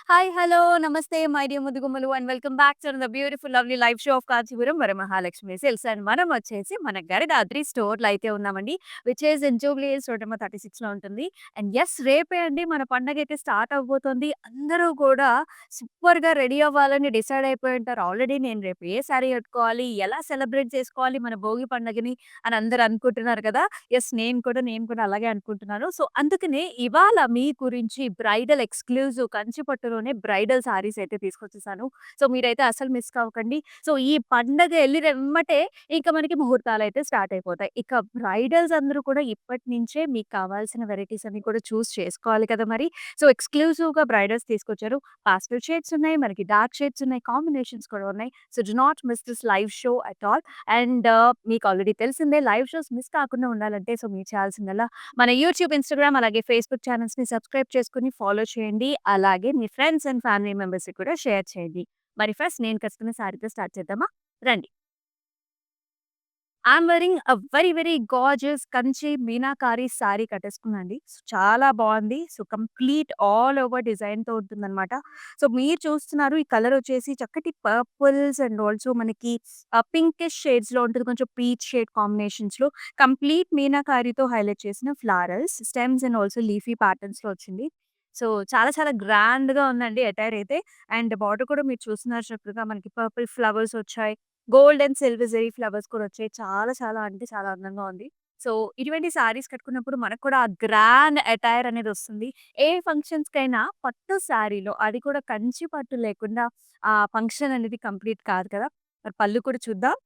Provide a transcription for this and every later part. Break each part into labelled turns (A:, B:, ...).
A: Hi, hello, నమస్తే my dear ముద్దుగుమ్మలు and welcome back to the beautiful lovely live show of Kanchipuram Varamahalakshmi silks. And మనం వచ్చేసి మన గరిదాద్రి స్టోర్‌లో అయితే ఉన్నామండి. Which is in Jubilee Hills road number 36లో ఉంటుంది. అండ్ యెస్, రేపే అండి మన పండగైతే స్టార్ట్ అవ్వబోతోంది. అందరూ కూడా సూపర్‌గా రెడీ అవ్వాలని డిసైడ్ అయిపోయి ఉంటారు. ఆల్రెడీ నేను రేపు ఏ శారీ కట్టుకోవాలి, ఎలా సెలబ్రేట్ చేసుకోవాలి మన భోగి పండగని అని అందరూ అనుకుంటున్నారు కదా! యెస్, నేను కూడా అలాగే అనుకుంటున్నాను. సో, అందుకనే ఇవాళ మీ గురించి బ్రైడల్ ఎక్స్‌క్లూజివ్ కంచి పట్టులోనే బ్రైడల్ సారీస్ అయితే తీసుకొచ్చేసాను. సో, మీరైతే అస్సలు మిస్ కావకండి. సో, ఈ పండగ ఎళ్ళినెమ్మటే ఇక మనకి ముహూర్తాలయితే స్టార్ట్ అయిపోతాయి. ఇక బ్రైడల్స్ అందరూ కూడా ఇప్పటి నుంచే మీకు కావాల్సిన వెరైటీస్ అన్ని కూడా చూస్ చేసుకోవాలి కదా మరి. సో, ఎక్స్‌క్లూజివ్‌గా బ్రైడల్స్ తీసుకొచ్చారు. పాస్టల్ షేడ్స్ ఉన్నాయి, మనకి డార్క్ షేడ్స్ ఉన్నాయి, కాంబినేషన్స్ కూడా ఉన్నాయి. So, do not miss this live show at all. And మీకు ఆల్రెడీ తెలిసిందే లైవ్ షోస్ మిస్ కాకుండా ఉండాలంటే సో, మీరు చేయాల్సిందల్లా మన యూట్యూబ్, ఇన్‌స్టాగ్రామ్ అలాగే ఫేస్‌బుక్ ఛానెల్స్‌ని సబ్స్క్రైబ్ చేసుకొని ఫాలో చేయండి. అలాగే మీ ఫ్రెండ్స్ అండ్ ఫ్యామిలీ మెంబర్స్‌కి కూడా షేర్ చేయండి. మరి ఫస్ట్ నేను కట్టుకున్న శారీతో స్టార్ట్ చేద్దామా? రండి. I'm wearing a very very gorgeous Kanchi meenakari sari కట్టేసుకున్నా అండి. సో, చాలా బావుంది. సో, కంప్లీట్ ఆల్ ఓవర్ డిజైన్‌తో ఉంటుందనమాట. సో, మీరు చూస్తున్నారు ఈ కలర్ వచ్చేసి చక్కటి పర్పుల్స్ అండ్ ఆల్సో మనకి పింకిష్ షేడ్స్‌లో ఉంటుంది. కొంచెం పీచ్ షేడ్ కాంబినేషన్స్‌లో కంప్లీట్ మీనాకారితో హైలైట్ చేసిన florals, stems and also leafy ప్యాటర్న్స్‌లో వచ్చింది. సో, చాలా చాలా గ్రాండ్‌గా ఉందండి అటైర్ అయితే. అండ్ బార్డర్ కూడా మీరు చూస్తున్నారు చక్కగా మనకి పర్పుల్ ఫ్లవర్స్ వచ్చాయి. Gold and silver zari flowers కూడా వచ్చాయి. చాలా చాలా అంటే చాలా అందంగా ఉంది. సో, ఇటువంటి సారీస్ కట్టుకున్నప్పుడు మనకు కూడా ఆ గ్రాండ్ అటైర్ అనేదొస్తుంది. ఏ ఫంక్షన్స్‌కైనా పట్టు సారీలో అది కూడా కంచి పట్టు లేకుండా ఆ ఫంక్షన్ అనేది కంప్లీట్ కాదు కదా! మరి పళ్ళు కూడా చూద్దాం.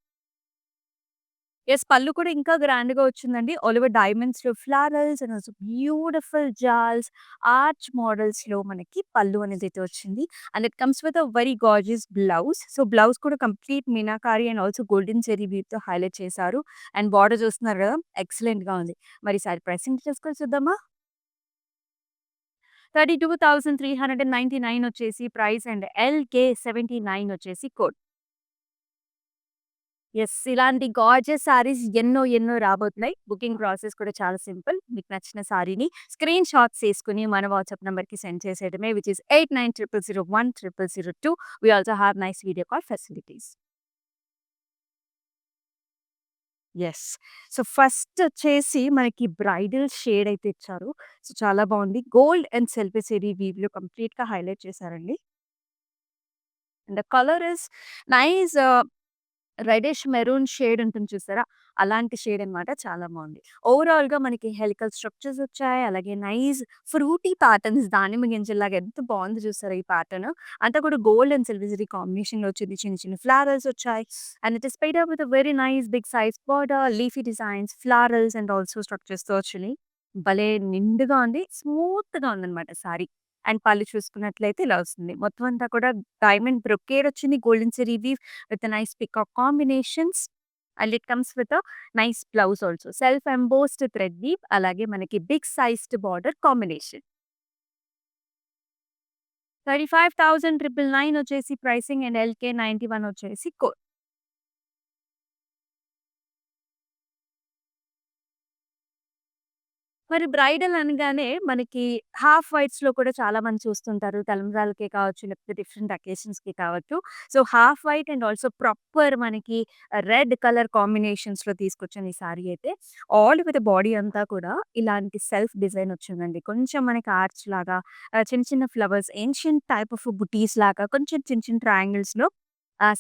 A: యెస్, పళ్ళు కూడా ఇంకా గ్రాండ్‌గా వచ్చిందండి. ఆల్ ఓవర్ డైమండ్స్‌లో florals and also beautiful jaals, arch మోడల్స్‌లో మనకి పళ్ళు అనేదైతే వచ్చింది. And it comes with a very gorgeous blouse. So, blouse కూడా complete meenakari and also golden zari వీవ్‌తో హైలైట్ చేశారు. అండ్ బార్డర్ చూస్తున్నారు కదా! ఎక్సలెంట్‌గా ఉంది. మరి ఈసారి ప్రైసింగ్ డీటెయిల్స్ కూడా చూద్దామా? 32,399 వచ్చేసి ప్రైస్ అండ్ ఎల్‌కే 79 వచ్చేసి కోడ్. యెస్, ఇలాంటి గార్జియస్ సారీస్ ఎన్నో ఎన్నో రాబోతున్నాయి. బుకింగ్ ప్రాసెస్ కూడా చాలా సింపుల్. మీకు నచ్చిన సారీని స్క్రీన్ షాట్స్ తీసుకొని మన వాట్సాప్ నంబర్‌కి సెండ్ చేసేయడమే which is 8900010002. We also have nice video call facilities. Yes. So, first వచ్చేసి మనకి బ్రైడల్ షేడ్ అయితే ఇచ్చారు. సో, చాలా బావుంది. గోల్డ్ అండ్ సిల్వర్ జెరీ వీవ్‌లో కంప్లీట్‌గా హైలైట్ చేశారండి. And the colour is nice. Reddish maroon shade ఉంటుంది చూసారా? అలాంటి షేడ్ అనమాట. చాలా బావుంది. ఓవరాల్‌గా మనకి హెలికల్ స్ట్రక్చర్స్ వచ్చాయి. అలాగే నైస్ ఫ్రూటీ ప్యాటర్న్స్ దానిమ్మ గింజల్లాగా ఎంత బావుందో చూసారా ఈ ప్యాటర్న్. అంతా కూడా గోల్డ్ అండ్ సిల్వర్ జరీ కాంబినేషన్‌లో వచ్చింది. చిన్న చిన్న ఫ్లవర్స్ వచ్చాయి. And it is paired up with a very nice big size border, leafy designs, florals and also స్ట్రక్చర్స్‌తో వచ్చినాయి. భలే నిండుగా ఉంది. స్మూత్‌గా ఉందనమాట సారీ. అండ్ పళ్ళు చూసుకున్నట్లయితే ఇలా వస్తుంది. మొత్తం అంతా కూడా డైమండ్ బ్రొకేడ్ వచ్చింది. Golden zari weave with a nice peacock combinations, and it comes with a nice blouse also. Self embossed thread weave అలాగే మనకి బిగ్ సైజ్డ్ బార్డర్ కాంబినేషన్. 35,999 వచ్చేసి ప్రైసింగ్ అండ్ ఎల్‌కే 91 వచ్చేసి కోడ్. మరి బ్రైడల్ అనగానే మనకి హాఫ్ వైట్స్‌లో కూడా చాలా మంది చూస్తుంటారు. తలంబ్రాలకే కావచ్చు, లేకపోతే డిఫరెంట్ అకేషన్స్‌కి కావచ్చు. So, half white and also proper మనకి రెడ్ కలర్ కాంబినేషన్స్‌లో తీసుకొచ్చాను ఈ సారీ అయితే. ఆల్ ఓవర్ ద బాడీ అంతా కూడా ఇలాంటి సెల్ఫ్ డిజైన్ వచ్చిందండి. కొంచెం మనకి ఆర్చ్ లాగా చిన్న చిన్న ఫ్లవర్స్ ఏన్షియంట్ టైప్ ఆఫ్ బుటీస్ లాగా కొంచెం చిన్న చిన్న ట్రయాంగిల్స్‌లో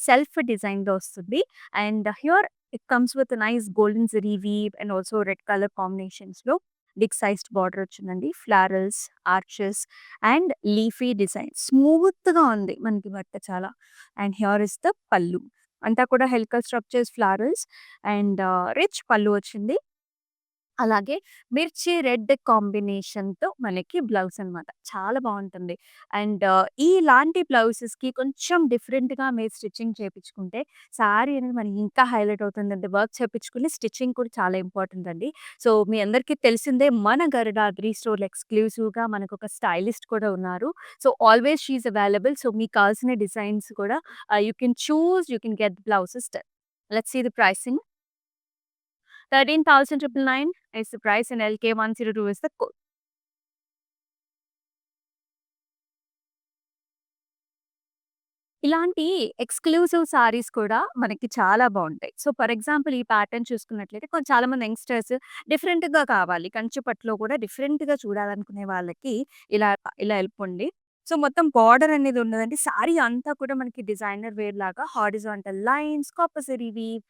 A: సెల్ఫ్ డిజైన్‌లో వస్తుంది. And here it comes with nice golden zari weave and also red colour కాంబినేషన్స్‌లో బిగ్ సైజ్డ్ బార్డర్ వచ్చిందండి. Florals, arches and leafy design. స్మూత్‌గా ఉంది మనకి బట్ట చాలా. అండ్ హియర్ ఇస్ ద పల్లు. అంతా కూడా helical structures, florals and rich పల్లు వచ్చింది. అలాగే మిర్చి రెడ్ కాంబినేషన్‌తో మనకి బ్లౌజ్ అనమాట. చాలా బావుంటుంది. అండ్ ఇలాంటి బ్లౌజెస్‌కి కొంచెం డిఫరెంట్‌గా మీరు స్టిచ్చింగ్ చేపించుకుంటే సారీ అనేది మనకి ఇంకా హైలైట్ అవుతుందండి. వర్క్ చేపించుకుని స్టిచ్చింగ్ కూడా చాలా ఇంపార్టెంట్ అండి. సో, మీ అందరికీ తెలిసిందే మన గరుడాద్రి స్టోర్‌లో ఎక్స్‌క్లూజివ్‌గా మనకొక స్టైలిస్ట్ కూడా ఉన్నారు. So, always she is available. So, మీకు కావాల్సిన డిజైన్స్ కూడా you can choose, you can get blouses done. Let's see the pricing. 13,999 is the price and LK102 is the code. ఇలాంటి ఎక్స్‌క్లూజివ్ సారీస్ కూడా మనకి చాలా బావుంటాయి. సో, ఫర్ ఎగ్జాంపుల్ ఈ pattern చూసుకున్నట్లయితే చాలామంది యంగ్‌స్టర్స్ డిఫరెంట్‌గా కావాలి. కంచి పట్టులో కూడా డిఫరెంట్‌గా చూడాలనుకునే వాళ్ళకి ఇలా ఇలా ఎళ్ళిపోండి. సో, మొత్తం బార్డర్ అనేది ఉన్నదండి. సారీ అంతా కూడా మనకి డిజైనర్ వేర్ లాగా horizontal lines, copper zari weave,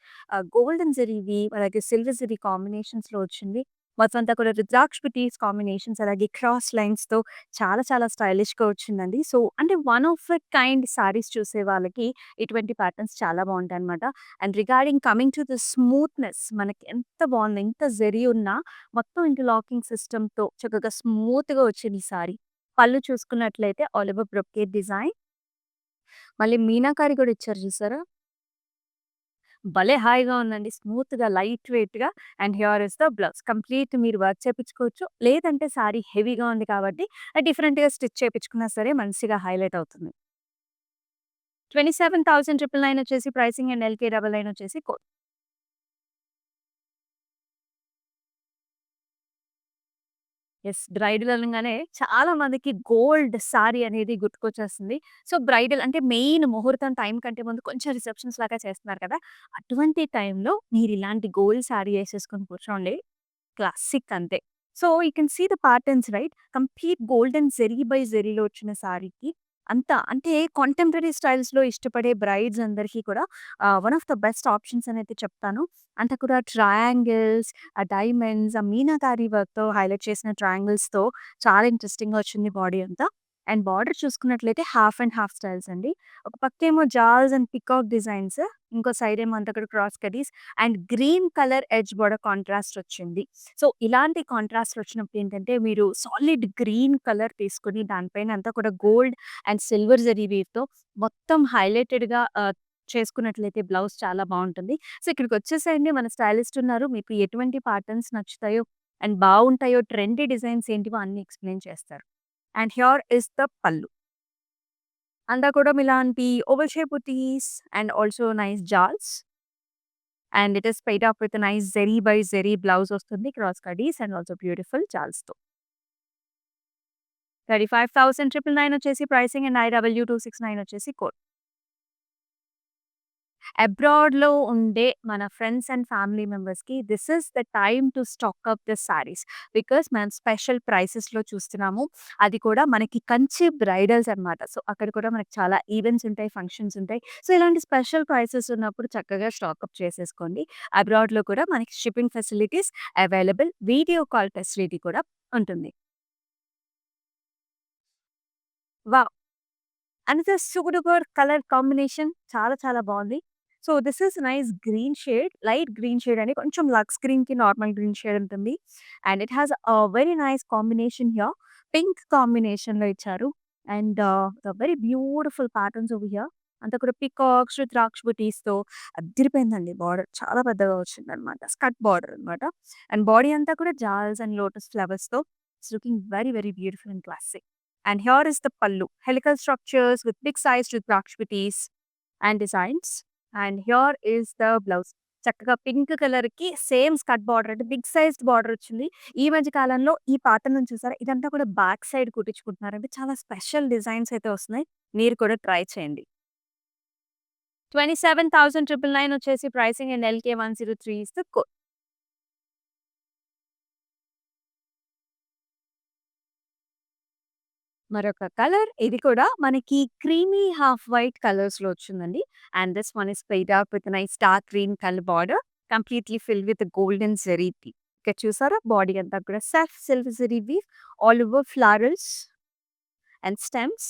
A: golden zari weave, అలాగే సిల్వర్ జరీ కాంబినేషన్స్‌లో వచ్చింది. మొత్తం అంతా కూడా రుద్రాక్ష బుటీస్ కాంబినేషన్స్, అలాగే క్రాస్ లైన్స్‌తో చాలా చాలా స్టైలిష్‌గా వచ్చిందండి. సో, అంటే one of a kind saris చూసే వాళ్ళకి ఇటువంటి ప్యాటర్న్స్ చాలా బావుంటాయన్నమాట. And regarding coming to the స్మూత్‌నెస్, మనకి ఎంత బావుంది. ఎంత జరీ ఉన్నా మొత్తం ఇంటర్లాకింగ్ సిస్టమ్‌తో చక్కగా స్మూత్‌గా వచ్చింది ఈ సారీ. పళ్ళు చూసుకున్నట్లయితే ఆల్ ఓవర్ బ్రొకేట్ డిజైన్. మళ్ళీ మీనాకారి కూడా ఇచ్చారు చూసారా? భలే హాయిగా ఉందండి. స్మూత్‌గా, లైట్ వెయిట్‌గా. And here is the blouse. Complete మీరు వర్క్ చేపించుకోవచ్చు. లేదంటే సారీ హెవీగా ఉంది కాబట్టి డిఫరెంట్‌గా స్టిచ్ చేపించుకున్నా సరే మంచిగా హైలైట్ అవుతుంది. 27,999 వచ్చేసి ప్రైసింగ్ అండ్ ఎల్‌కే 99 వచ్చేసి కోడ్. యెస్. బ్రైడల్ అనంగానే చాలా మందికి గోల్డ్ సారీ అనేది గుర్తుకొచ్చేస్తుంది. సో, బ్రైడల్ అంటే మెయిన్ ముహూర్తం టైం కంటే ముందు కొంచెం రిసెప్షన్స్ లాగా చేస్తున్నారు కదా! అటువంటి టైంలో మీరిలాంటి గోల్డ్ సారీ ఏసేసుకొని కూర్చోండి. క్లాసిక్ అంతే. So, you can see the patterns right. Complete golden zari by జెరీలో వచ్చిన సారీకి అంతా అంటే కాంటెంపరరీ స్టైల్స్‌లో ఇష్టపడే బ్రైడ్స్ అందరికీ కూడా one of the best options అనైతే చెప్తాను. అంతా కూడా ట్రయాంగిల్స్, ఆ డైమండ్స్, ఆ మీనాకారి వర్క్‌తో హైలైట్ చేసిన ట్రయాంగిల్స్‌తో చాలా ఇంట్రెస్టింగ్‌గా వచ్చింది బాడీ అంతా. అండ్ బార్డర్ చూసుకున్నట్లయితే హాఫ్ అండ్ హాఫ్ స్టైల్స్ అండి. ఒక పక్కేమో జాల్స్ అండ్ పికాక్ డిజైన్స్. ఇంకో సైడ్ ఏమో అంతా కూడా క్రాస్ కటీస్ and green colour edge border contrast వచ్చింది. సో, ఇలాంటి కాంట్రాస్ట్ వచ్చినప్పుడు ఏంటంటే, మీరు సాలిడ్ గ్రీన్ కలర్ తీసుకొని దానిపైన అంతా కూడా గోల్డ్ అండ్ సిల్వర్ జరీ వీవ్‌తో మొత్తం హైలైటెడ్‌గా చేసుకున్నట్లయితే బ్లౌజ్ చాలా బావుంటుంది. సో, ఇక్కడికొచ్చేసేయండి మన స్టైలిస్ట్ ఉన్నారు. మీకు ఎటువంటి ప్యాటర్న్స్ నచ్చుతాయో అండ్ బావుంటాయో, ట్రెండీ డిజైన్స్ ఏంటివో అన్నీ ఎక్స్‌ప్లెయిన్ చేస్తారు. అండ్ హియర్ ఇస్ ద పల్లు. అంతా కూడా ఇలాంటి oval shape butis and also nice jaals. And it is paired up with nice zari by zari blouse వస్తుంది. క్రాస్ కడీస్ అండ్ ఆల్సో బ్యూటిఫుల్ జాల్స్‌తో. 35,999 వచ్చేసి ప్రైసింగ్ అండ్ IW269 వచ్చేసి కోడ్. అబ్రాడ్‌లో ఉండే మన ఫ్రెండ్స్ అండ్ ఫ్యామిలీ మెంబర్స్‌కి this is the time to stock up the saris. Because మనం special ప్రైసెస్‌లో చూస్తున్నాము. అది కూడా మనకి కంచి బ్రైడల్స్ అన్నమాట. సో, అక్కడ కూడా మనకి చాలా ఈవెంట్స్ ఉంటాయి, ఫంక్షన్స్ ఉంటాయి. సో, ఇలాంటి స్పెషల్ ప్రైసెస్ ఉన్నప్పుడు చక్కగా స్టాక్ అప్ చేసేసుకోండి. అబ్రాడ్‌లో కూడా మనకి shipping facilities available. Video call facility కూడా ఉంటుంది. Wow! Another super colour combination చాలా చాలా బావుంది. So, this is nice green shade, light green shade అండి. కొంచెం లక్స్ గ్రీన్‌కి నార్మల్ గ్రీన్ షేడ్ ఉంటుంది. And it has very nice combination here. Pink కాంబినేషన్‌లో ఇచ్చారు. And the very beautiful patterns over here. అంతా కూడా పీకాక్స్, రుద్రాక్ష బుటీస్‌తో అద్దిరిపోయిందండి బార్డర్. చాలా పెద్దగా వచ్చిందనమాట. స్కర్ట్ బార్డర్ అనమాట. అండ్ బాడీ అంతా కూడా జాల్స్ అండ్ లోటస్ ఫ్లవర్స్‌తో it's looking very very beautiful and classic. And here is the pallu. Helical structures with big sized Rudrakshpatis and designs. And here is the blouse. చక్కగా pink కలర్‌కి same skirt border అంటే big sized border వచ్చింది. ఈ మధ్య కాలంలో ఈ పాటర్న్‌ని చూసారా? ఇదంతా కూడా బ్యాక్ సైడ్ కుట్టించుకుంటున్నారంటే చాలా స్పెషల్ డిజైన్స్ అయితే వస్తున్నాయి. మీరు కూడా ట్రై చేయండి. 27,999 వచ్చేసి pricing and LK103 is the code. మరొక కలర్ ఇది కూడా మనకి క్రీమీ హాఫ్ వైట్ కలర్స్‌లో వచ్చిందండి. And this one is paired up with nice dark green colour border completely filled with golden zari theme. ఇక్కడ చూసారా బాడీ అంతా కూడా self silver zari weave all over florals and stems.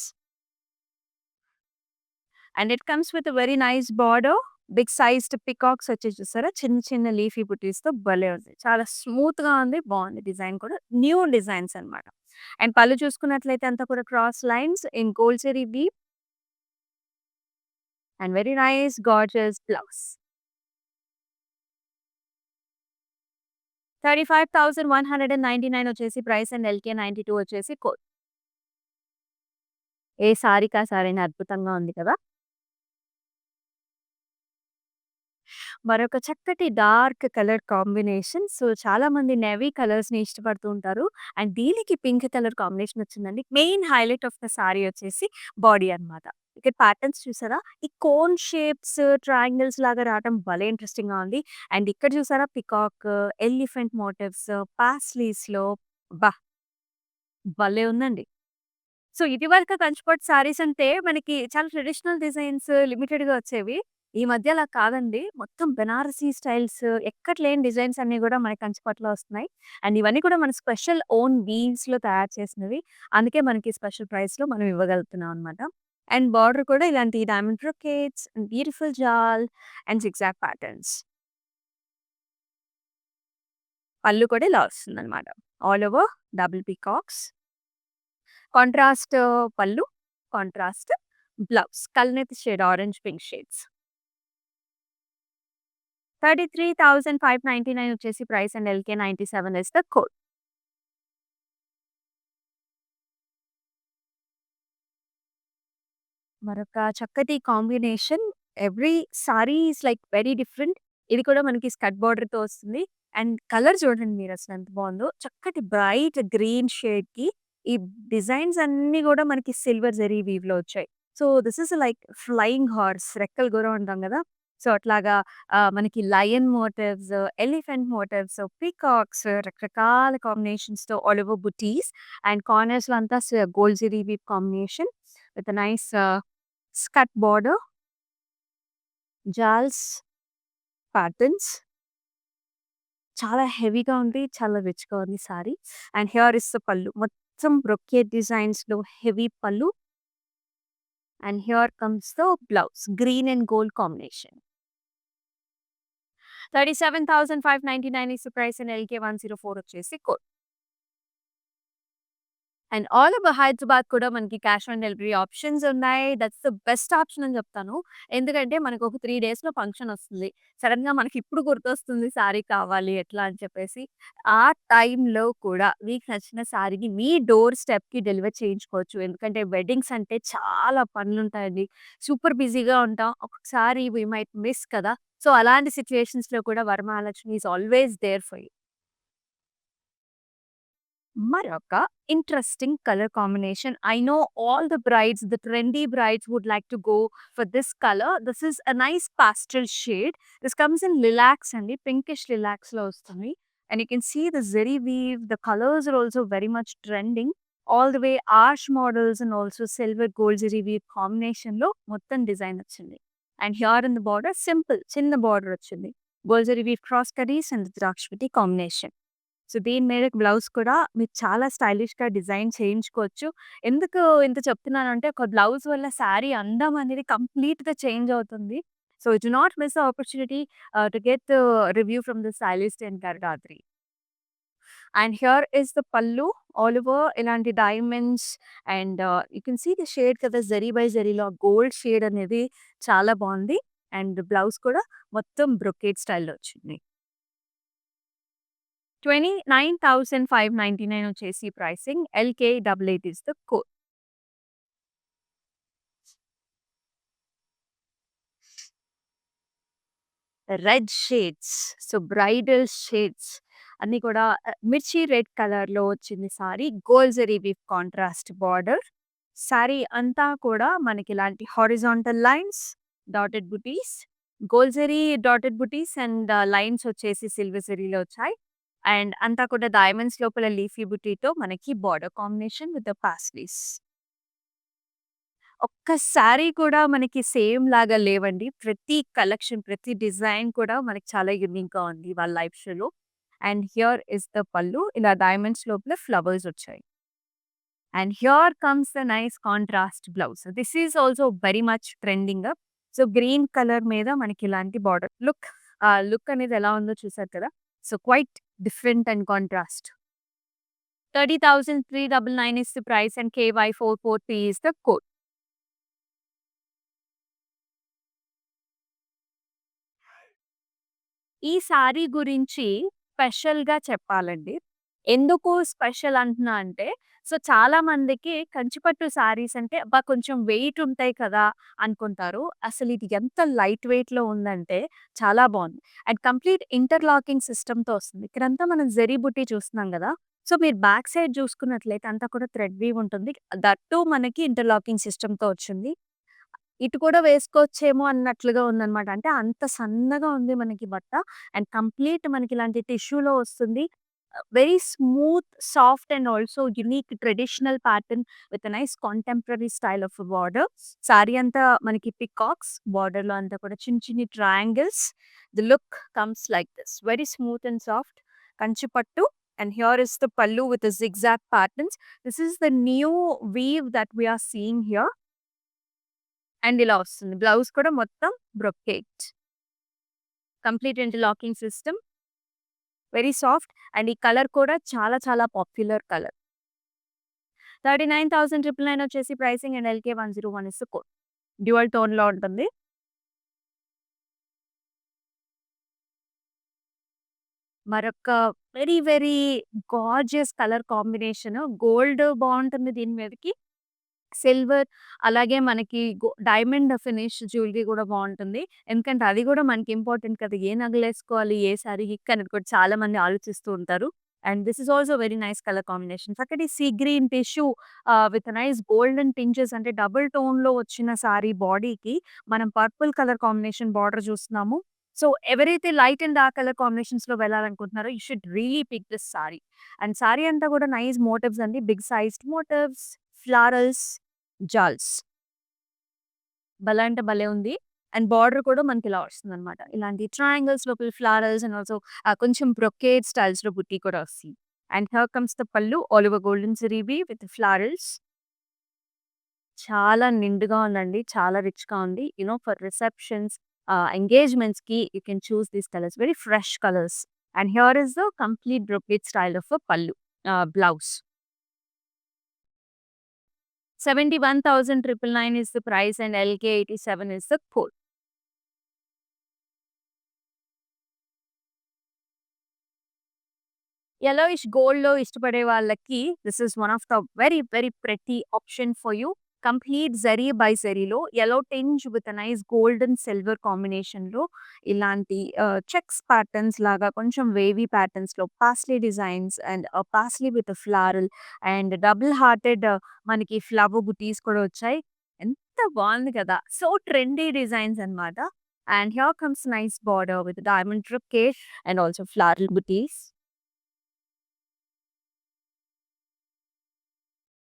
A: And it comes with very nice border. Big sized peacocks వచ్చేసి చూసారా? చిన్న చిన్న leafy బుటీస్‌తో భలే ఉంది. చాలా స్మూత్‌గా ఉంది. బావుంది డిజైన్ కూడా. న్యూ డిజైన్స్ అన్నమాట. అండ్ పళ్ళు చూసుకున్నట్లయితే అంతా కూడా cross lines in gold zari weave and very nice gorgeous blouse. 35,199 వచ్చేసి ప్రైస్ అండ్ LK92 వచ్చేసి కోడ్. ఏ సారీకి ఆ సారీనే అద్భుతంగా ఉంది కదా! మరొక చక్కటి డార్క్ కలర్ కాంబినేషన్. సో, చాలామంది నేవీ కలర్స్‌ని ఇష్టపడుతూ ఉంటారు. అండ్ దీనికి పింక్ కలర్ కాంబినేషన్ వచ్చిందండి. Main highlight of the sorry వచ్చేసి బాడీ అన్నమాట. ఇక్కడ ప్యాటర్న్స్ చూసారా? ఈ కోన్ షేప్స్, ట్రయాంగిల్స్ లాగా రావటం భలే ఇంట్రెస్టింగ్‌గా ఉంది. అండ్ ఇక్కడ చూసారా పికాక్, ఎలిఫెంట్ మోటివ్స్, పాస్లీస్‌లో అబ్బా! భలే ఉందండి. సో, ఇదివరకు కంచిపట్టు శారీస్ అంటే మనకి చాలా ట్రెడిషనల్ డిజైన్స్ లిమిటెడ్‌గా వచ్చేవి. ఈ మధ్య అలా కాదండి. మొత్తం బెనారసీ స్టైల్స్ ఎక్కడ లేని డిజైన్స్ అన్నీ గూడా మనకి కంచిపట్టులో వస్తున్నాయి. అండ్ ఇవన్నీ కూడా మన స్పెషల్ ఓన్ వీవ్స్‌లో తయారు చేసినవి. అందుకే మనకి స్పెషల్ ప్రైస్‌లో మనం ఇవ్వగలుగుతున్నాం అనమాట. అండ్ బార్డర్ కూడా ఇలాంటి diamond brocades, beautiful jaal and zigzag patterns. Pallu కూడా ఇలా వస్తుందనమాట. All over double peacocks. Contrast pallu, contrast blouse. కల్నేత షేడ్ ఆరెంజ్ పింక్ షేడ్స్. 33,599 వచ్చేసి price and LK 97 is the code. మరొక చక్కటి combination. Every sari is like very different. ఇది కూడా మనకి స్కర్ట్ బోర్డర్‌తో వస్తుంది. అండ్ కలర్ చూడండి మీరసలు ఎంత బావుందో. చక్కటి బ్రైట్ గ్రీన్ షేడ్‌కి ఈ డిజైన్స్ అన్నీ గూడా మనకి సిల్వర్ జరీ వీవ్‌లో వచ్చాయి. So, this is like flying horse రెక్కల గుర్రం అంటాం గదా! సో, అట్లాగా మనకి lion motifs, elephant motifs, peacocks రకరకాల కాంబినేషన్స్‌తో ఆల్ ఓవర్ బుటీస్ అండ్ కార్నర్స్‌లో అంతా gold zari weave combination with nice skirt border, jaals, patterns చాలా హెవీగా ఉంది. చాలా రిచ్‌గా ఉంది sari. And here is the pallu. మొత్తం బ్రొకేట్ డిజైన్స్‌లో heavy pallu. And here comes the blouse. Green and gold combination. 37,599 is the price and LK 104 వచ్చేసి code. And all over Hyderabad కూడా మనకి క్యాష్ ఆన్ డెలివరీ ఆప్షన్స్ ఉన్నాయి. దట్స్ ద బెస్ట్ ఆప్షన్ అని చెప్తాను. ఎందుకంటే మనకు ఒక 3 డేస్‌లో ఫంక్షన్ వస్తుంది. సడెన్‌గా మనకి ఇప్పుడు గుర్తొస్తుంది సారీ కావాలి ఎట్లా అని చెప్పేసి. ఆ టైంలో కూడా మీకు నచ్చిన సారీని మీ డోర్ స్టెప్‌కి డెలివర్ చేయించుకోవచ్చు. ఎందుకంటే వెడ్డింగ్స్ అంటే చాలా పనులుంటాయండి. సూపర్ బిజీగా ఉంటాం. ఒక్కొక్కసారి వి మైట్ మిస్ కదా! సో, అలాంటి సిట్యుయేషన్స్‌లో కూడా Varamahalakshmi is always there for you. మరొక interesting colour combination. I know all the brides, the trendy brides would like to go for this color. This is a nice pastel shade. This comes in lilacs అండి. Pinkish లిలాక్స్‌లో వస్తుంది. And you can see the zari weave. The colors are also very much trending. All the way arch models and also silver gold zari weave కాంబినేషన్‌లో మొత్తం design వచ్చింది. And here in the border simple చిన్న border వచ్చింది. Gold zari weave cross కరీస్ and ద్రాక్షపతి combination. So, దీని మీద blouse కూడా మీరు చాలా స్టైలిష్‌గా డిజైన్ చేయించుకోవచ్చు. ఎందుకు ఇంత చెప్తున్నానంటే ఒక బ్లౌజ్ వల్ల శారీ అందం అనేది కంప్లీట్‌గా చేంజ్ అవుతుంది. So, do not miss the opportunity to get review from the stylist in Garudathri. And here is the pallu. All over ఇలాంటి diamonds and you can see the shade కదా! జరీ బై జరీలో గోల్డ్ షేడ్ అనేది చాలా బావుంది. And blouse కూడా మొత్తం brocade స్టైల్‌లో వచ్చింది. 29,599 వచ్చేసి pricing. LK 88 is the code. Red shades. So, bridal shades అన్నీ కూడా మిర్చి రెడ్ కలర్‌లో వచ్చింది sorry. Gold zari with contrast border. Sorry అంతా కూడా మనకి ఇలాంటి horizontal lines, dotted buttis, gold zari dotted buttis and lines వచ్చేసి సిల్వర్ జరీలో వచ్చాయి. అండ్ అంతా కూడా డైమండ్స్ లోపల లీఫీ బుటీతో మనకి border combination with the paisleys. ఒక్క శారీ కూడా మనకి సేమ్ లాగా లేవండి. ప్రతి కలెక్షన్, ప్రతి డిజైన్ కూడా మనకి చాలా యూనిక్‌గా ఉంది వాళ్ళ లైవ్ షోలో. అండ్ హియర్ ఇస్ ద పల్లు. ఇలా డైమండ్స్ లోపల ఫ్లవర్స్ వచ్చాయి. And here comes the nice contrast blouse. This is also very much trending. So, green colour మీద మనకి ఇలాంటి బార్డర్ లుక్ అనేది ఎలా ఉందో చూసారు కదా! So, quite different and contrast. 30,399 is the price and KY443 is the code. ఈ sorry గురించి స్పెషల్‌గా చెప్పాలండి. ఎందుకు స్పెషల్ అంటున్నా అంటే, సో, చాలా మందికి కంచిపట్టు సారీస్ అంటే అబ్బా! కొంచెం వెయిట్ ఉంటాయి కదా! అనుకుంటారు. అసలు ఇది ఎంత లైట్ వెయిట్‌లో ఉందంటే చాలా బావుంది. అండ్ కంప్లీట్ ఇంటర్లాకింగ్ సిస్టమ్‌తో వస్తుంది. ఇక్కడంతా మనం జరీ బుట్టి చూస్తున్నాం గదా! సో, మీరు బ్యాక్ సైడ్ చూసుకున్నట్లయితే అంతా కూడా థ్రెడ్ వీవ్ ఉంటుంది. దట్ టూ మనకి ఇంటర్లాకింగ్ సిస్టమ్‌తో వచ్చింది. ఇటు కూడా వేసుకోవచ్చేమో అన్నట్లుగా ఉందనమాట. అంటే అంత సన్నగా ఉంది మనకి బట్ట. అండ్ కంప్లీట్ మనకి ఇలాంటి టిష్యూలో వస్తుంది. Very smooth, soft and also unique traditional pattern with a nice contemporary style of border. Sorry అంతా మనకి పికాక్స్, బార్డర్‌లో అంతా కూడా చిన్ని చిన్ని triangles. The look comes like this. Very smooth and soft. Kanchi పట్టు. And here is the pallu with the zigzag patterns. This is the new weave that we are seeing here. And ఇలా వస్తుంది. Blouse కూడా మొత్తం brocade. Complete interlocking system. Very soft and ఈ colour కూడా చాలా చాలా popular colour. 39,999 వచ్చేసి pricing and LK 101 is the code. Dual టోన్‌లో ఉంటుంది. మరొక very very gorgeous colour combination. Gold బావుంటుంది దీని మీదకి. సిల్వర్ అలాగే మనకి డైమండ్ ఫినిష్ జ్యువెలరీ కూడా బావుంటుంది. ఎందుకంటే అది కూడా మనకి ఇంపార్టెంట్ కదా! ఏ నగలేసుకోవాలి, ఏ సారీకి అనేది కూడా చాలా మంది ఆలోచిస్తూ ఉంటారు. And this is also very nice colour combination. చక్కటి sea green tissue with nice golden tinges అంటే డబుల్ టోన్‌లో వచ్చిన సారీ బాడీకి మనం పర్పుల్ కలర్ కాంబినేషన్ బార్డర్ చూస్తున్నాము. సో, ఎవరైతే లైట్ అండ్ డార్క్ కలర్ కాంబినేషన్స్‌లో వెళ్ళాలనుకుంటున్నారో you should really pick this sari. And sari అంతా కూడా నైస్ మోటివ్స్ అండి. Big sized motifs, florals, jaals. భలే అంటే భలే ఉంది. అండ్ బార్డర్ కూడా మనకిలా వస్తుందనమాట. ఇలాంటి ట్రయాంగిల్స్ లోపల ఫ్లారల్స్ అండ్ ఆల్సో కొంచెం బ్రొకేడ్ స్టైల్స్‌లో బుట్టి కూడా వస్తుంది. And here comes the pallu all over golden zari weave with florals. చాలా నిండుగా ఉందండి. చాలా రిచ్‌గా ఉంది. ఫర్ రిసెప్షన్స్, ఎంగేజ్‌మెంట్స్‌కి you can choose these colours. Very fresh colours. And here is the complete brocade style of pallu blouse. 71,999 is the price and LK 87 is the code. Yellowish goldలో ఇష్టపడే వాళ్ళకి this is one of the very very pretty option for you. Complete zari by జరీలో yellow tinge with a nice gold and silver కాంబినేషన్‌లో ఇలాంటి checks patterns లాగా కొంచెం wavy ప్యాటర్న్స్‌లో paisley designs and paisley with floral and double hearted మనకి flower butis కూడా వచ్చాయి. ఎంత బావుంది కదా! సో ట్రెండీ డిజైన్స్ అన్నమాట. And here comes nice border with diamond brocade and also floral buttis.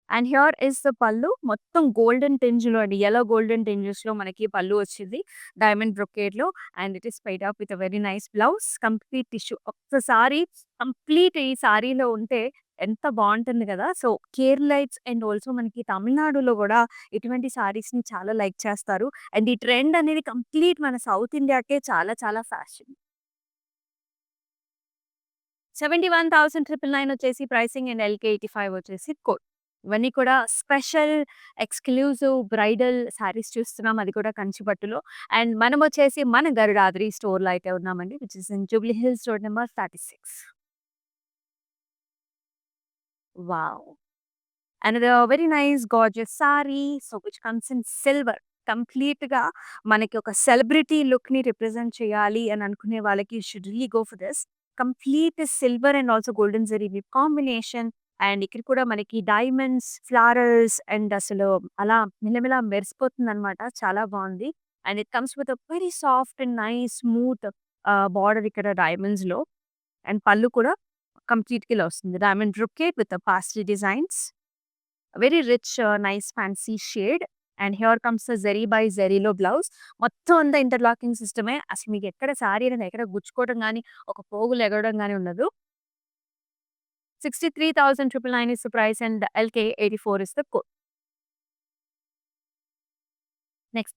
A: And here is the pallu. మొత్తం గోల్డెన్ టింజ్‌లో అండి. యెల్లో గోల్డెన్ టింజెస్‌లో మనకి పల్లు వచ్చింది. డైమండ్ బ్రొకేడ్‌లో and it is paired up with a very nice blouse. Complete tissue. ఒక్కసారి complete ఈ సారీలో ఉంటే ఎంత బావుంటుంది కదా! సో, కేరళైట్స్ అండ్ ఆల్సో మనకి తమిళనాడులో గూడా ఇటువంటి సారీస్‌ని చాలా లైక్ చేస్తారు. అండ్ ఈ ట్రెండ్ అనేది కంప్లీట్ మన సౌత్ ఇండియాకే చాలా చాలా ఫ్యాషన్. 71,999 వచ్చేసి ప్రైసింగ్ అండ్ ఎల్‌కే 85 వచ్చేసి కోడ్. ఇవన్నీ కూడా స్పెషల్, ఎక్స్‌క్లూజివ్ బ్రైడల్ శారీస్ చూస్తున్నాం. అది కూడా కంచి పట్టులో. అండ్ మనమొచ్చేసి మన గరుడాద్రి స్టోర్‌లో అయితే ఉన్నామండి. Which is in Jubilee Hills road number 36. Wow! Another very nice gorgeous sorry. So, which comes in silver. కంప్లీట్‌గా మనకి ఒక సెలబ్రిటీ లుక్‌ని రిప్రజెంట్ చేయాలి అని అనుకునే వాళ్ళకి you should really go for this. Complete silver and also golden zari weave combination. And ఇక్కడ కూడా మనకి డైమండ్స్, ఫ్లారల్స్ అండ్ అసలు అలా మిలమిల మెరిసిపోతుందనమాట. చాలా బావుంది. And it comes with a very soft and nice smooth border ఇక్కడ డైమండ్స్‌లో. అండ్ పళ్ళు కూడా కంప్లీట్‌గా ఇలా వస్తుంది. Diamond brocade with pastel designs. Very rich nice fancy shade. And here comes the zari by జరీలో బ్లౌజ్. మొత్తం అంతా ఇంటర్లాకింగ్ సిస్టమే. అసలు మీకు ఎక్కడ సారీ అనేది ఎక్కడ గుచ్చుకోవడం గాని, ఒక పోగులు ఎగరడం గాని ఉండదు. 63,999 is the price and LK 84 is the code. Next.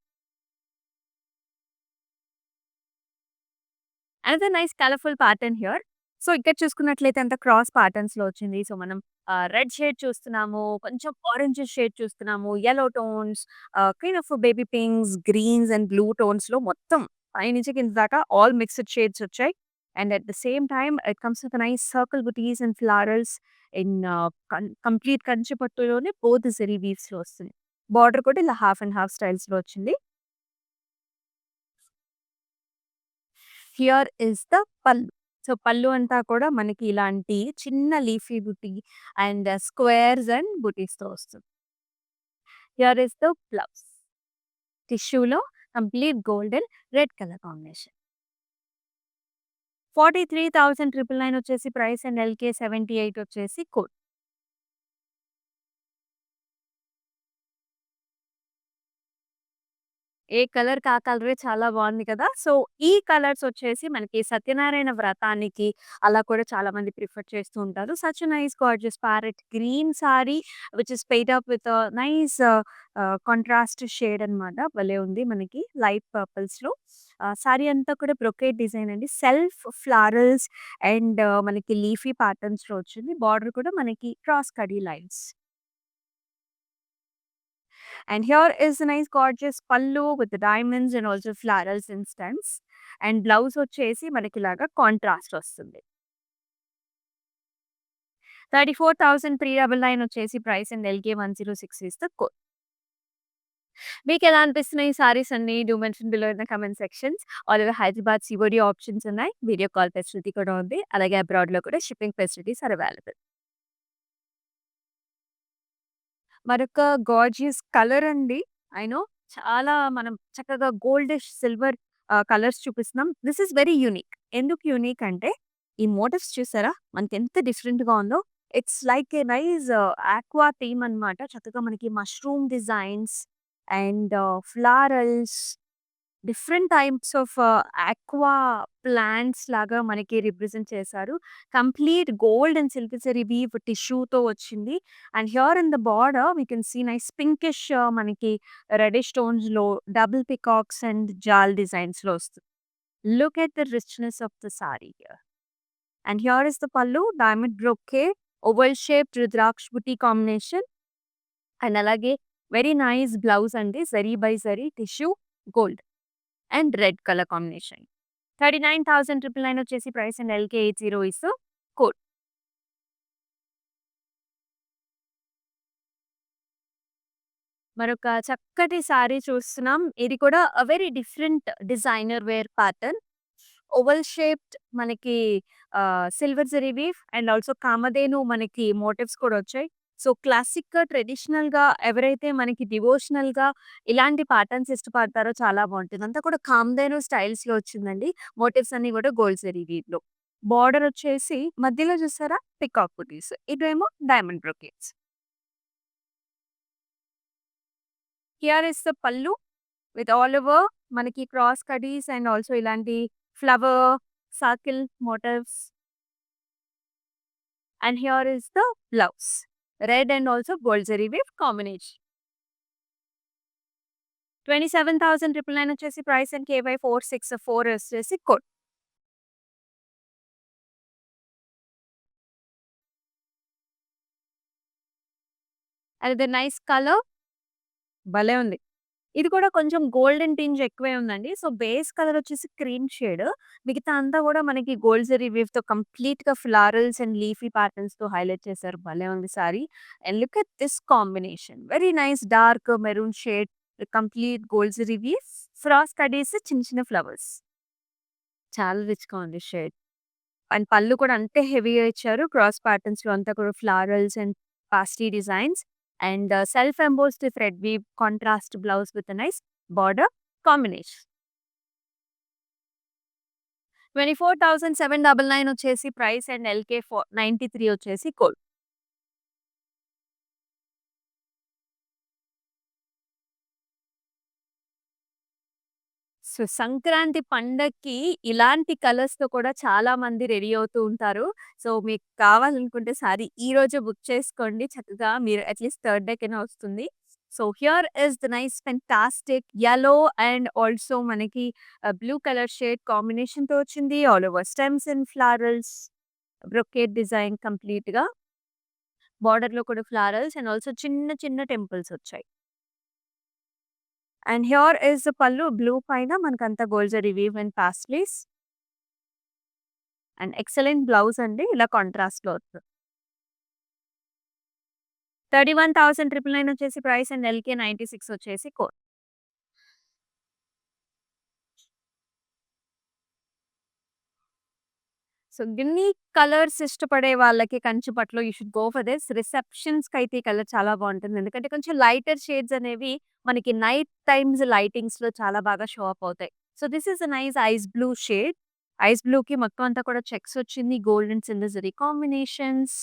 A: Another nice colourful pattern here. So, ఇక్కడ చూసుకున్నట్లయితే అంతా క్రాస్ ప్యాటర్న్స్‌లో వచ్చింది. సో, మనం రెడ్ షేడ్ చూస్తున్నాము. కొంచెం ఆరెంజ్ షేడ్ చూస్తున్నాము. Yellow tones, kind of baby pinks, greens and blue టోన్స్‌లో మొత్తం పైనుంచి కింద దాకా ఆల్ మిక్స్డ్ షేడ్స్ వచ్చాయి. And at the same time it comes with nice circle butis and florals in complete Kanchi పట్టులోనే బోత్ జరీ వీవ్స్‌లో వస్తుంది. బార్డర్ కూడా ఇలా హాఫ్ అండ్ హాఫ్ స్టైల్స్‌లో వచ్చింది. Here is the pallu. So, pallu అంతా కూడా మనకి ఇలాంటి చిన్న leafy buti and squares and బుటీస్‌తో వస్తుంది. Here is the blouse. టిష్యూలో complete golden red colour combination. 43,999 వచ్చేసి ప్రైస్ అండ్ ఎల్‌కే 78 వచ్చేసి కోడ్. ఏ కలర్‌కి ఆ కలరే చాలా బావుంది కదా! సో, ఈ కలర్స్ వచ్చేసి మనకి సత్యనారాయణ వ్రతానికి అలా కూడా చాలామంది ప్రిఫర్ చేస్తూ ఉంటారు. Such a nice gorgeous parrot green sorry which is paired up with nice contrast shade అనమాట. భలే ఉంది మనకి లైట్ పర్పుల్స్‌లో. సారీ అంతా కూడా బ్రొకేట్ డిజైన్ అండి. సెల్ఫ్ ఫ్లారల్స్ అండ్ మనకి లీఫీ ప్యాటర్న్స్‌లో వచ్చింది. బార్డర్ కూడా మనకి క్రాస్ కడీ lines. And here is a nice gorgeous pallu with the diamonds and also florals and stems. And blouse వచ్చేసి మనకిలాగా కాంట్రాస్ట్ వస్తుంది. 34,399 వచ్చేసి price and LK 106 is the code. మీకెలా అనిపిస్తున్నాయి ఈ సారీస్ అన్నీ? Do mention below in the comment sections. All over Hyderabad COD options ఉన్నాయి. Video call facility కూడా ఉంది. అలాగే అబ్రాడ్‌లో కూడా షిప్పింగ్ ఫెసిలిటీస్ ఆర్ అవైలబుల్. మరొక గార్జియస్ కలర్ అండి. ఐ నో చాలా మనం చక్కగా గోల్డిష్ సిల్వర్ కలర్స్ చూపిస్తున్నాం. This is very unique. ఎందుకు యూనిక్ అంటే ఈ మోటివ్స్ చూసారా? మనకెంత డిఫరెంట్‌గా ఉందో. It's like a nice aqua theme అన్నమాట. చక్కగా మనకి mushroom designs and florals different types of aqua plants లాగా మనకి రిప్రజెంట్ చేశారు. Complete gold and silk zari weave టిష్యూతో వచ్చింది. And here in the border we can see nice pinkish మనకి reddish టోన్స్‌లో డబుల్ పికాక్స్ అండ్ జాల్ డిజైన్స్‌లో వస్తుంది. Look at the richness of the sari here. And here is the pallu diamond brocade oval shaped rudraksha buti combination and అలాగే very nice blouse అండి. Zari by zari tissue gold and red colour combination. 39,999 వచ్చేసి price and LK 80 is code. మరొక చక్కటి సారీ చూస్తున్నాం. ఇది కూడా very different designer wear pattern. Oval shaped మనకి silver zari weave and also Kamadhenu మనకి మోటివ్స్ కూడా వచ్చాయి. సో, క్లాసిక్‌గా, ట్రెడిషనల్‌గా ఎవరైతే మనకి డివోషనల్‌గా ఇలాంటి ప్యాటర్న్స్ ఇష్టపడతారో చాలా బావుంటుంది. అంతా కూడా కామధేను స్టైల్స్‌లో వచ్చిందండి. మోటివ్స్ అన్నీ కూడా గోల్డ్ జరీ వీవ్‌లో. బార్డర్ వచ్చేసి మధ్యలో చూసారా పికాక్ బుటీస్. ఇటేమో diamond brocades. Here is the pallu with all over మనకి క్రాస్ కడీస్ అండ్ ఆల్సో ఇలాంటి flower, circle motifs. And here is the blouse. Red and also gold zari weave combination. 27,999 వచ్చేసి ప్రైస్ అండ్ KY 464 వచ్చేసి code. And the nice colour భలే ఉంది. ఇది కూడా కొంచెం గోల్డెన్ టింజ్ ఎక్కువే ఉందండి. సో, బేస్ కలర్ వచ్చేసి క్రీమ్ షేడ్. మిగతా అంతా కూడా మనకి గోల్డ్ జరీ వీవ్‌తో కంప్లీట్‌గా ఫ్లారల్స్ అండ్ లీఫీ ప్యాటర్న్స్‌తో హైలైట్ చేశారు. భలే ఉంది sari. And look at this combination. Very nice dark maroon shade complete gold zari weave. Cross కడీస్ చిన్న చిన్న ఫ్లవర్స్. చాలా రిచ్‌గా ఉంది షేడ్. అండ్ పళ్ళు కూడా అంతే హెవీగా ఇచ్చారు. క్రాస్ ప్యాటర్న్స్‌లో అంతా కూడా ఫ్లారల్స్ అండ్ పాస్టీ designs and self embossed thread weave contrast blouse with nice border combination. 24,799 వచ్చేసి ప్రైస్ అండ్ ఎల్‌కే 93 వచ్చేసి కోడ్. సో, సంక్రాంతి పండక్కి ఇలాంటి కలర్స్‌తో కూడా చాలా మంది రెడీ అవుతూ ఉంటారు. సో, మీకు కావాలనుకుంటే సారీ ఈరోజే బుక్ చేసుకోండి. చక్కగా మీరు అట్‌లీస్ట్ థర్డ్ డేకైనా వస్తుంది. So, here is the nice fantastic yellow and also మనకి బ్లూ కలర్ షేడ్ కాంబినేషన్‌తో వచ్చింది. All over stems and florals, brocade design కంప్లీట్‌గా. బార్డర్‌లో కూడా ఫ్లారల్స్ అండ్ ఆల్సో చిన్న చిన్న టెంపుల్స్ వచ్చాయి. And here is the pallu blue పైన మనకంతా gold zari weave and pastels and excellent blouse అండి. ఇలా కాంట్రాస్ట్‌లో వస్తుంది. 31,999 వచ్చేసి ప్రైస్ అండ్ ఎల్‌కే 96 వచ్చేసి కోడ్. సో యూనిక్ కలర్స్ ఇష్టపడే వాళ్ళకి కంచి పట్టులో you should go for this. రిసెప్షన్స్‌కైతే ఈ కలర్ చాలా బావుంటుంది. ఎందుకంటే కొంచెం లైటర్ షేడ్స్ అనేవి మనకి నైట్ టైమ్స్ లైటింగ్స్‌లో చాలా బాగా షో అప్ అవుతాయి. So this is a nice ice blue shade. Ice బ్లూకి మొత్తం అంతా కూడా చెక్స్ వచ్చింది. Gold and silver zari combinations.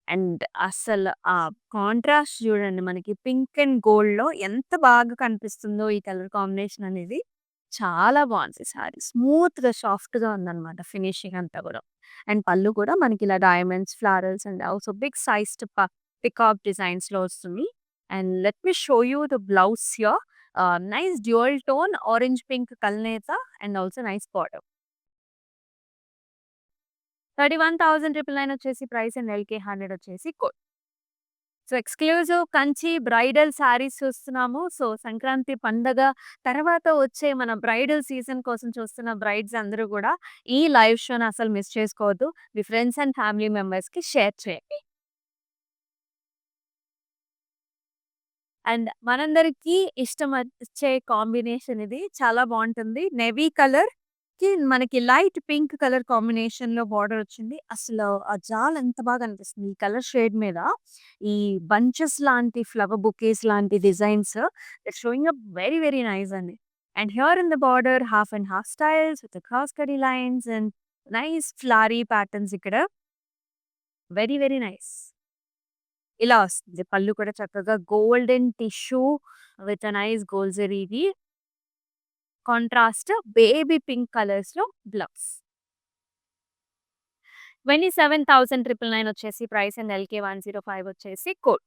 A: And అసలు ఆ కాంట్రాస్ట్ చూడండి, మనకి పింక్ అండ్ గోల్డ్‌లో ఎంత బాగా కనిపిస్తుందో ఈ కలర్ కాంబినేషన్ అనేది. చాలా బావుంది సారీ. స్మూత్‌గా, సాఫ్ట్‌గా ఉందన్నమాట ఫినిషింగ్ అంతా గూడా. అండ్ పళ్ళు కూడా మనకి ఇలా diamonds, florals and also big sized peacock డిజైన్స్‌లో వస్తుంది. And let me show you the blouse here. Nice dual tone orange pink కల్నేత అండ్ ఆల్సో నైస్ బార్డర్. 31,999 వచ్చేసి ప్రైస్ అండ్ ఎల్‌కే 100 వచ్చేసి code. So, exclusive Kanchi bridal saris చూస్తున్నాము. So, Sankranti పండగ తర్వాత వచ్చే మన బ్రైడల్ సీజన్ కోసం చూస్తున్న బ్రైడ్స్ అందరూ గూడా ఈ లైవ్ షోని అసలు మిస్ చేసుకోవద్దు. మీ ఫ్రెండ్స్ అండ్ ఫ్యామిలీ మెంబర్స్‌కి షేర్ చేయండి. అండ్ మనందరికీ ఇష్టమచ్చే కాంబినేషన్ ఇది. చాలా బావుంటుంది. నేవీ కలర్‌కి మనకి లైట్ పింక్ కలర్ కాంబినేషన్‌లో బార్డర్ వచ్చింది. అసలు ఆ జాల్ ఎంత బాగా అనిపిస్తుంది. ఈ కలర్ షేడ్ మీద ఈ బంచెస్ లాంటి ఫ్లవర్ బొకేస్ లాంటి designs it's showing up very very nice అండి. And here in the border half and half styles with cross కటీ lines and nice flowery patterns ఇక్కడ. Very very nice. ఇలా వస్తుంది. పళ్ళు కూడా చక్కగా golden tissue with a nice gold జరీది contrast baby pink కలర్స్‌లో blouse. 27,999 వచ్చేసి ప్రైస్ అండ్ ఎల్‌కే 105 వచ్చేసి కోడ్.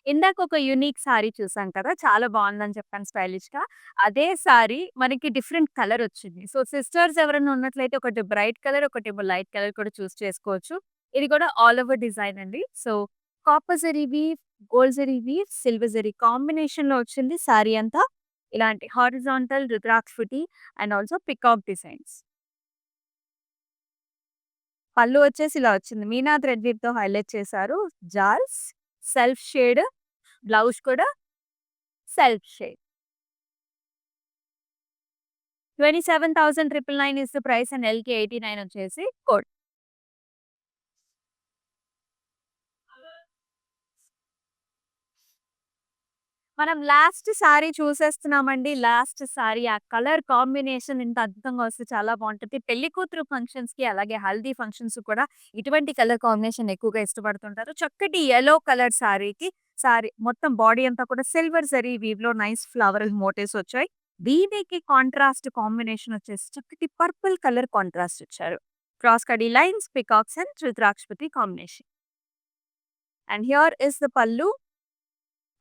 A: ఇందాక ఒక యూనిక్ సారీ చూసాం కదా! చాలా బావుందని చెప్పాను స్టైలిష్‌గా. అదే సారీ మనకి డిఫరెంట్ కలర్ వచ్చింది. సో, సిస్టర్స్ ఎవరైనా ఉన్నట్లయితే ఒకటి బ్రైట్ కలర్, ఒకటేమో లైట్ కలర్ కూడా చూస్ చేసుకోవచ్చు. ఇది కూడా ఆల్ ఓవర్ డిజైన్ అండి. So, copper zari weave, gold zari weave, silver zari కాంబినేషన్‌లో వచ్చింది సారీ అంతా. ఇలాంటి horizontal rudraksha buti and also peacock designs. పళ్ళు వచ్చేసి ఇలా వచ్చింది. మీనా థ్రెడ్ వీవ్‌తో హైలైట్ చేశారు. జాల్స్, సెల్ఫ్ షేడ్, బ్లౌజ్ కూడా self shade. 27,999 is the price and LK 89 వచ్చేసి కోడ్. మనం లాస్ట్ సారీ చూసేస్తున్నామండి. లాస్ట్ సారీ ఆ కలర్ కాంబినేషన్ ఇంత అద్భుతంగా వస్తే చాలా బావుంటది. పెళ్లి కూతురు ఫంక్షన్స్‌కి అలాగే హల్దీ ఫంక్షన్స్ కూడా ఇటువంటి కలర్ కాంబినేషన్ ఎక్కువగా ఇష్టపడుతుంటారు. చక్కటి యెల్లో కలర్ సారీకి సారీ మొత్తం బాడీ అంతా కూడా సిల్వర్ జరీ వీవ్‌లో నైస్ ఫ్లవరల్ మోటివ్స్ వచ్చాయి. దీనికి కాంట్రాస్ట్ కాంబినేషన్ వచ్చేసి చక్కటి పర్పుల్ కలర్ కాంట్రాస్ట్ ఇచ్చారు. క్రాస్ కడీ లైన్స్, పికాక్స్ అండ్ రుద్రాక్షపతి combination. And here is the pallu.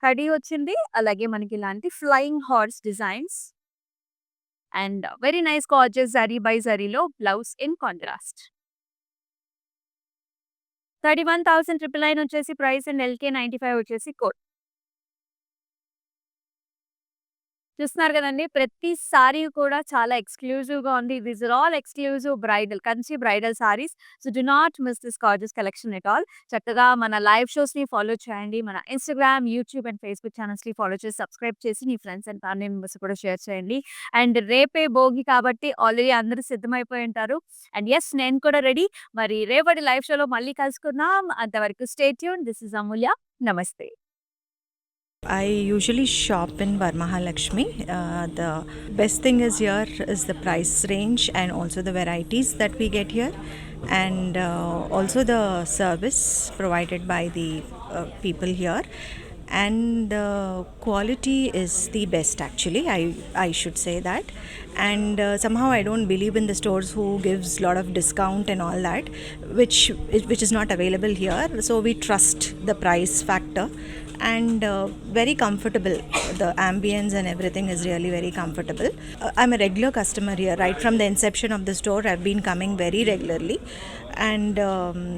A: కడీ వచ్చింది. అలాగే మనకి ఇలాంటి flying horse designs and very nice gorgeous zari by జరీలో బ్లౌజ్ ఇన్ కాంట్రాస్ట్. 31,999 వచ్చేసి ప్రైస్ అండ్ ఎల్‌కే 95 వచ్చేసి కోడ్. చూస్తున్నారు కదండీ! ప్రతి సారీ కూడా చాలా ఎక్స్‌క్లూజివ్‌గా ఉంది. These are all exclusive bridal Kanchi bridal saris. So, do not miss this gorgeous collection at all. చక్కగా మన లైవ్ షోస్‌ని ఫాలో చేయండి. మన ఇన్‌స్టాగ్రామ్, యూట్యూబ్ అండ్ ఫేస్‌బుక్ ఛానెల్స్‌ని ఫాలో చేసి సబ్స్క్రైబ్ చేసి మీ ఫ్రెండ్స్ అండ్ ఫ్యామిలీ మెంబర్స్ కూడా షేర్ చేయండి. అండ్ రేపే భోగి కాబట్టి ఆల్రెడీ అందరూ సిద్ధమైపోయి ఉంటారు. అండ్ యెస్, నేను కూడా రెడీ. మరి రేపటి లైవ్ షోలో మళ్ళీ కలుసుకుందాం. అంతవరకు స్టే ట్యూన్. దిస్ ఈస్ అమూల్య. నమస్తే.
B: I usually shop in Varmahalakshmi. The best thing is here is the price range and also the varieties that we get here, and also the service provided by the people here. And quality is the best actually. I should say that. And somehow I don't believe in the stores who gives lot of discount and all that, which is not available here. So we trust the price factor, and very comfortable. The ambience and everything is really very comfortable. I'm a regular customer here right from the inception of the store. I've been coming very regularly, and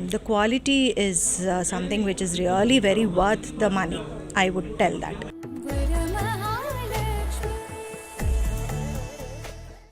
B: the quality is something which is really very worth the money, I would tell that.